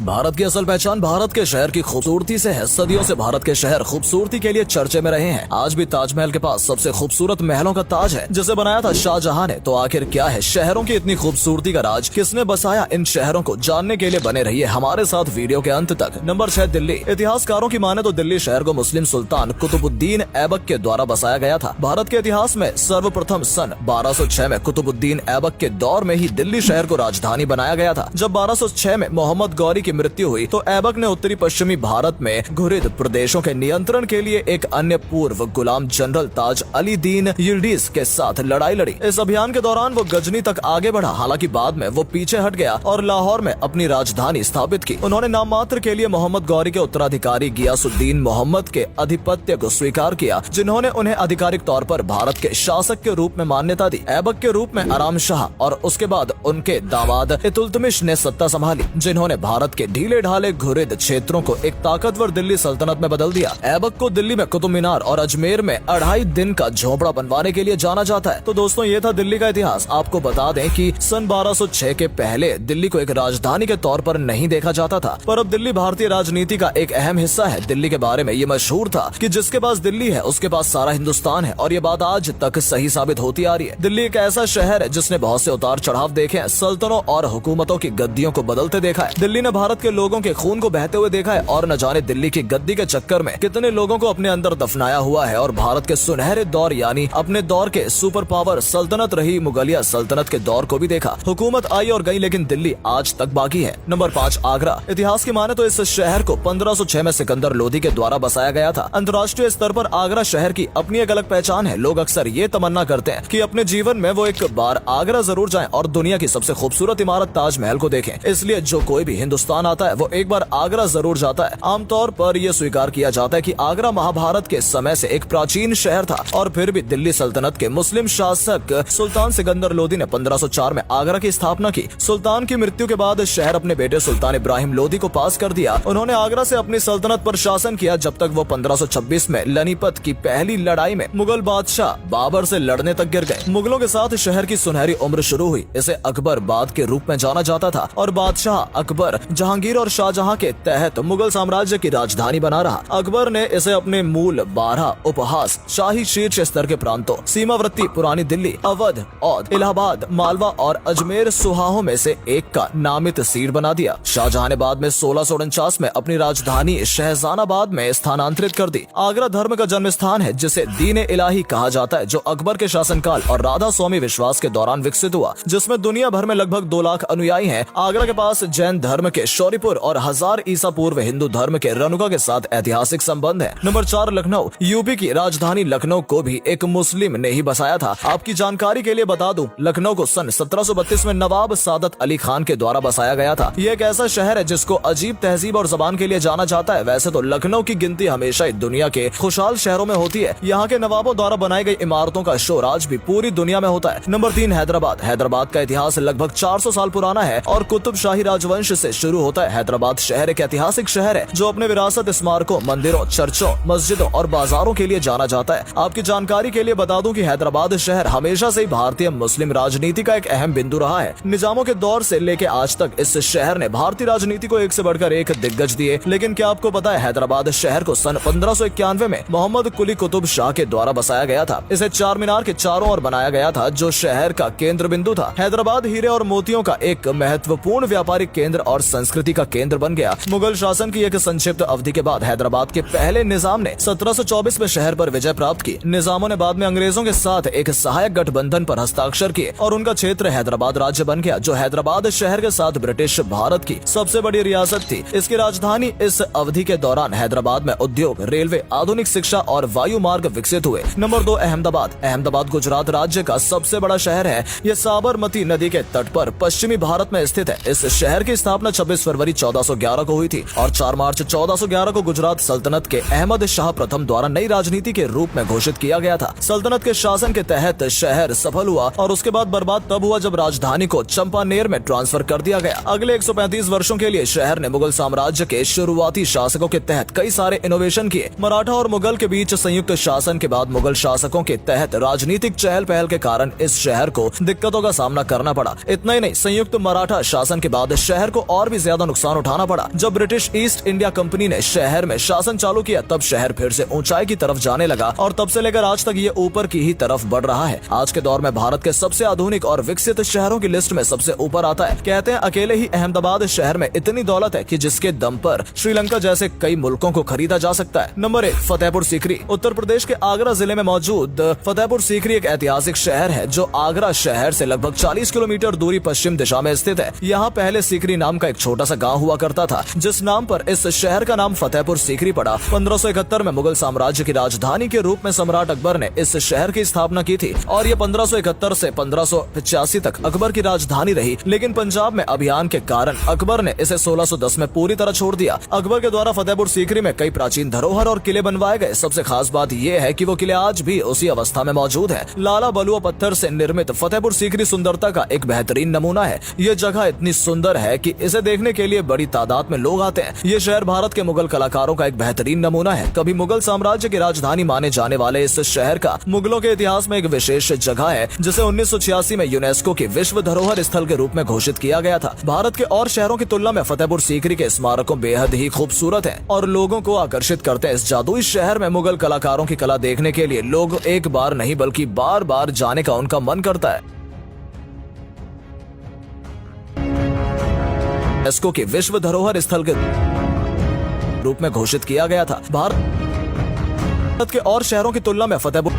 भारत की असल पहचान भारत के शहर की खूबसूरती से है। सदियों से भारत के शहर खूबसूरती के लिए चर्चे में रहे हैं। आज भी ताजमहल के पास सबसे खूबसूरत महलों का ताज है जिसे बनाया था शाहजहां ने। तो आखिर क्या है शहरों की इतनी खूबसूरती का राज, किसने बसाया इन शहरों को, जानने के लिए बने रहिए हमारे साथ वीडियो के अंत तक। नंबर 6, दिल्ली। इतिहासकारों की माने तो दिल्ली शहर को मुस्लिम सुल्तान कुतुबुद्दीन ऐबक के द्वारा बसाया गया था। भारत के इतिहास में सर्वप्रथम सन 1206 में कुतुबुद्दीन ऐबक के दौर में ही दिल्ली शहर को राजधानी बनाया गया था। जब 1206 में मोहम्मद गौरी की मृत्यु हुई तो ऐबक ने उत्तरी पश्चिमी भारत में घुरिद प्रदेशों के नियंत्रण के लिए एक अन्य पूर्व गुलाम जनरल ताज अली दीन यिल्डीज के साथ लड़ाई लड़ी। इस अभियान के दौरान वो गजनी तक आगे बढ़ा, हालांकि बाद में वो पीछे हट गया और लाहौर में अपनी राजधानी स्थापित की। उन्होंने नाम मात्र के लिए मोहम्मद गौरी के उत्तराधिकारी गियासुद्दीन मोहम्मद के आधिपत्य को स्वीकार किया, जिन्होंने उन्हें आधिकारिक तौर पर भारत के शासक के रूप में मान्यता दी। ऐबक के रूप में आराम शाह और उसके बाद उनके दामाद इतुल्तमिश ने सत्ता संभाली, जिन्होंने भारत के ढीले ढाले घुरिद क्षेत्रों को एक ताकतवर दिल्ली सल्तनत में बदल दिया। ऐबक को दिल्ली में कुतुब मीनार और अजमेर में 2.5 दिन का झोपड़ा बनवाने के लिए जाना जाता है। तो दोस्तों ये था दिल्ली का इतिहास। आपको बता दें कि सन 1206 के पहले दिल्ली को एक राजधानी के तौर पर नहीं देखा जाता था, पर अब दिल्ली भारतीय राजनीति का एक अहम हिस्सा है। दिल्ली के बारे में ये मशहूर था कि जिसके पास दिल्ली है उसके पास सारा हिंदुस्तान है, और ये बात आज तक सही साबित होती आ रही है। दिल्ली एक ऐसा शहर है जिसने बहुत से उतार चढ़ाव देखे हैं, सल्तनों और हुकूमतों की गद्दियों को बदलते देखा है। दिल्ली ने भारत के लोगों के खून को बहते हुए देखा है, और न जाने दिल्ली की गद्दी के चक्कर में कितने लोगों को अपने अंदर दफनाया हुआ है। और भारत के सुनहरे दौर यानी अपने दौर के सुपर पावर सल्तनत रही मुगलिया सल्तनत के दौर को भी देखा। हुकूमत आई और गई, लेकिन दिल्ली आज तक बाकी है। नंबर 5, आगरा। इतिहास की माने तो इस शहर को 1506 में सिकंदर लोधी के द्वारा बसाया गया था। अंतर्राष्ट्रीय स्तर पर आगरा शहर की अपनी एक अलग पहचान है। लोग अक्सर ये तमन्ना करते हैं कि अपने जीवन में वो एक बार आगरा जरूर जाएं और दुनिया की सबसे खूबसूरत इमारत ताजमहल को देखें। इसलिए जो कोई भी हिंदुस्तान आता है वो एक बार आगरा जरूर जाता है। आमतौर पर यह स्वीकार किया जाता है कि आगरा महाभारत के समय से एक प्राचीन शहर था, और फिर भी दिल्ली सल्तनत के मुस्लिम शासक सुल्तान सिकंदर लोधी ने 1504 में आगरा की स्थापना की। सुल्तान की मृत्यु के बाद शहर अपने बेटे सुल्तान इब्राहिम लोधी को पास कर दिया। उन्होंने आगरा से अपनी सल्तनत पर शासन किया जब तक वो 1526 में लनीपत की पहली लड़ाई में मुगल बादशाह बाबर से लड़ने तक गिर गए। मुगलों के साथ शहर की सुनहरी उम्र शुरू हुई। इसे अकबरबाद के रूप में जाना जाता था, और बादशाह अकबर जहांगीर और शाहजहां के तहत मुगल साम्राज्य की राजधानी बना रहा। अकबर ने इसे अपने मूल 12 उपहास शाही शीर्ष स्तर के प्रांतों सीमावर्ती पुरानी दिल्ली, अवध, औध, इलाहाबाद, मालवा और अजमेर सुहाहों में से एक का नामित सीट बना दिया। शाहजहां ने बाद में 1649 में अपनी राजधानी शहजानाबाद में स्थानांतरित कर दी। आगरा धर्म का जन्म स्थान है जिसे दीन इलाही कहा जाता है, जो अकबर के शासनकाल और राधा स्वामी विश्वास के दौरान विकसित हुआ, जिसमें दुनिया भर में लगभग 2 लाख अनुयायी हैं। आगरा के पास जैन धर्म के शौरीपुर और 1000 ईसा पूर्व हिंदू धर्म के रेणुका के साथ ऐतिहासिक संबंध है। नंबर 4, लखनऊ। यूपी की राजधानी लखनऊ को भी एक मुस्लिम ने ही बसाया था। आपकी जानकारी के लिए बता दूं, लखनऊ को सन 1732 में नवाब सादत अली खान के द्वारा बसाया गया था। ये एक ऐसा शहर है जिसको अजीब तहजीब और जबान के लिए जाना जाता है। वैसे तो लखनऊ की गिनती हमेशा ही दुनिया के खुशहाल शहरों में होती है। यहाँ के नवाबों द्वारा बनाई गई इमारतों का शोर आज भी पूरी दुनिया में होता है। नंबर 3, हैदराबाद। हैदराबाद का इतिहास लगभग 400 साल पुराना है और कुतुब शाही राजवंश से शुरू होता है। हैदराबाद शहर एक ऐतिहासिक शहर है जो अपने विरासत, स्मारकों, मंदिरों, चर्चों, मस्जिदों और बाजारों के लिए जाना जाता है। आपकी जानकारी के लिए बता दूं कि हैदराबाद शहर हमेशा से ही भारतीय मुस्लिम राजनीति का एक अहम बिंदु रहा है। निजामों के दौर से लेके आज तक इस शहर ने भारतीय राजनीति को एक से बढ़कर एक दिग्गज दिए। लेकिन क्या आपको पता है हैदराबाद शहर को सन 1591 में मोहम्मद कुली कुतुब शाह के द्वारा बसाया गया था। इसे चार मीनार के चारों ओर बनाया गया था, जो शहर का केंद्र बिंदु था। हैदराबाद हीरे और मोतियों का एक महत्वपूर्ण व्यापारिक केंद्र और संस्कृति का केंद्र बन गया। मुगल शासन की एक संक्षिप्त अवधि के बाद हैदराबाद के पहले निजाम ने 1724 में शहर पर विजय प्राप्त की। निजामों ने बाद में अंग्रेजों के साथ एक सहायक गठबंधन पर हस्ताक्षर किए और उनका क्षेत्र हैदराबाद राज्य बन गया, जो हैदराबाद शहर के साथ ब्रिटिश भारत की सबसे बड़ी रियासत थी। इसकी राजधानी इस अवधि के दौरान हैदराबाद में उद्योग, रेलवे, आधुनिक शिक्षा और वायु मार्ग विकसित हुए। नंबर 2, अहमदाबाद। अहमदाबाद गुजरात राज्य का सबसे बड़ा शहर है। यह साबरमती नदी के तट पर पश्चिमी भारत में स्थित है। इस शहर की स्थापना 26 फरवरी 1411 को हुई थी और 4 मार्च 1411 को गुजरात सल्तनत के अहमद शाह प्रथम द्वारा नई राजनीति के रूप में घोषित किया गया था। सल्तनत के शासन के तहत शहर सफल हुआ और उसके बाद बर्बाद तब हुआ जब राजधानी को चंपानेर में ट्रांसफर कर दिया गया। अगले 135 वर्षों के लिए शहर ने मुगल साम्राज्य के शुरुआती शासकों के तहत कई सारे इनोवेशन किए। मराठा और मुगल के बीच संयुक्त शासन के बाद मुगल शासकों के तहत राजनीतिक चहल पहल के कारण इस शहर को दिक्कतों का सामना करना पड़ा। इतना ही नहीं, संयुक्त मराठा शासन के बाद शहर को और भी ज्यादा ज्यादा नुकसान उठाना पड़ा। जब ब्रिटिश ईस्ट इंडिया कंपनी ने शहर में शासन चालू किया तब शहर फिर से ऊंचाई की तरफ जाने लगा और तब से लेकर आज तक ये ऊपर की ही तरफ बढ़ रहा है। आज के दौर में भारत के सबसे आधुनिक और विकसित शहरों की लिस्ट में सबसे ऊपर आता है। कहते हैं अकेले ही अहमदाबाद शहर में इतनी दौलत है कि जिसके दम पर श्रीलंका जैसे कई मुल्कों को खरीदा जा सकता है। नंबर 1, फतेहपुर सीकरी। उत्तर प्रदेश के आगरा जिले में मौजूद फतेहपुर सीकरी एक ऐतिहासिक शहर है जो आगरा शहर से लगभग 40 किलोमीटर दूरी पश्चिम दिशा में स्थित है। यहाँ पहले सीकरी नाम का एक छोटा सा गाँव हुआ करता था, जिस नाम पर इस शहर का नाम फतेहपुर सीकरी पड़ा। 1571 में मुगल साम्राज्य की राजधानी के रूप में सम्राट अकबर ने इस शहर की स्थापना की थी और ये 1571 से 1585 तक अकबर की राजधानी रही। लेकिन पंजाब में अभियान के कारण अकबर ने इसे 1610 में पूरी तरह छोड़ दिया। अकबर के द्वारा फतेहपुर सीकरी में कई प्राचीन धरोहर और किले बनवाए गए। सबसे खास बात यह है कि वो किले आज भी उसी अवस्था में मौजूद है। लाला बलुआ पत्थर से निर्मित फतेहपुर सीकरी सुंदरता का एक बेहतरीन नमूना है। ये जगह इतनी सुंदर है कि इसे देखने के लिए बड़ी तादाद में लोग आते हैं। ये शहर भारत के मुगल कलाकारों का एक बेहतरीन नमूना है। कभी मुगल साम्राज्य की राजधानी माने जाने वाले इस शहर का मुगलों के इतिहास में एक विशेष जगह है, जिसे 1986 में यूनेस्को की विश्व धरोहर स्थल के रूप में घोषित किया गया था। भारत के और शहरों की तुलना में फतेहपुर सीकरी के स्मारकों बेहद ही खूबसूरत हैं और लोगों को आकर्षित करते हैं। इस जादुई शहर में मुगल कलाकारों की कला देखने के लिए लोग एक बार नहीं बल्कि बार बार जाने का उनका मन करता है। यूनेस्को की विश्व धरोहर स्थल के रूप में घोषित किया गया था। भारत के और शहरों की तुलना में फतेहपुर